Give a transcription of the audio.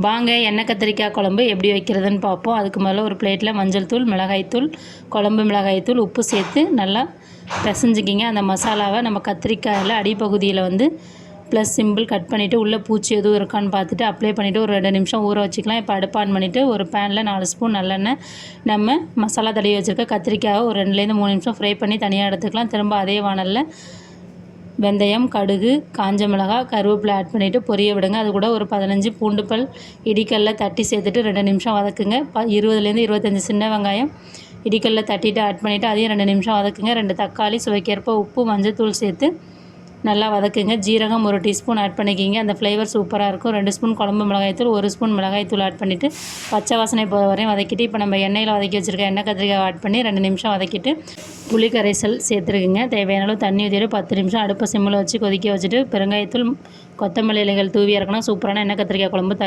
வாங்க எண்ணெய் கத்திரிக்காய் குழம்பு எப்படி வைக்கிறதுன்னு பார்ப்போம். அதுக்கு முதல்ல ஒரு பிளேட்டில் மஞ்சள் தூள், மிளகாய்த்தூள், குழம்பு மிளகாய்த்தூள், உப்பு சேர்த்து நல்லா பிசைஞ்சிக்கிங்க. அந்த மசாலாவை நம்ம கத்திரிக்காயில் அடிப்பகுதியில் வந்து ப்ளஸ் சிம்பிள் கட் பண்ணிவிட்டு உள்ளே பூச்சி எதுவும் இருக்கான்னு பார்த்துட்டு அப்ளை பண்ணிவிட்டு ஒரு 2 நிமிஷம் ஊற வச்சுக்கலாம். இப்போ அடுப்பு ஆன் பண்ணிவிட்டு ஒரு பேனில் 4 ஸ்பூன் நல்லெண்ணெய், நம்ம மசாலா தடவி வச்சுருக்க கத்திரிக்காயை ஒரு 2லேருந்து 3 நிமிஷம் ஃப்ரை பண்ணி தனியாக எடுத்துக்கலாம். திரும்ப அதே வானலில் வெந்தயம், கடுகு, காஞ்ச மிளகாய், கருவேப்பிலை ஆட் பண்ணிவிட்டு பொரிய விடுங்க. அது கூட ஒரு 15 பூண்டு பல் இடிக்கல்ல தட்டி சேர்த்துட்டு 2 நிமிஷம் வதக்குங்க. 20லேருந்து 25 சின்ன வெங்காயம் இடிக்கல்ல தட்டிட்டு ஆட் பண்ணிவிட்டு அதையும் 2 நிமிஷம் வதக்குங்க. 2 தக்காளி, சுவைக்கேற்ப உப்பு, மஞ்சள் தூள் சேர்த்து நல்லா வதக்குங்க. ஜீரகம் 1 டீஸ்பூன் ஆட் பண்ணிக்கிங்க. அந்த ஃப்ளேவர் சூப்பராக இருக்கும். 2 ஸ்பூன் குழம்பு மிளகாய்த்தூள், 1 ஸ்பூன் மிளகாய்த்தூள் ஆட் பண்ணிவிட்டு பச்சை வாசனை போகிற வரையும் வதக்கிட்டு இப்போ நம்ம எண்ணெயில் வதக்கி வச்சுருக்க எண்ணெய் கத்திரிக்காய் ஆட் பண்ணி 2 நிமிஷம் வதக்கிட்டு புளி கரைசல் சேர்த்துருக்குங்க. தேவையான அளவு தண்ணி ஊற்றிட்டு 10 நிமிஷம் அடுப்பை சிம்மில் வச்சு கொதிக்க வச்சுட்டு பெருங்காயத்தூள், கொத்தமல்லி இலைகள் தூவி இறக்கணும். சூப்பரான எண்ணெய் கத்திரிக்காய் குழம்பு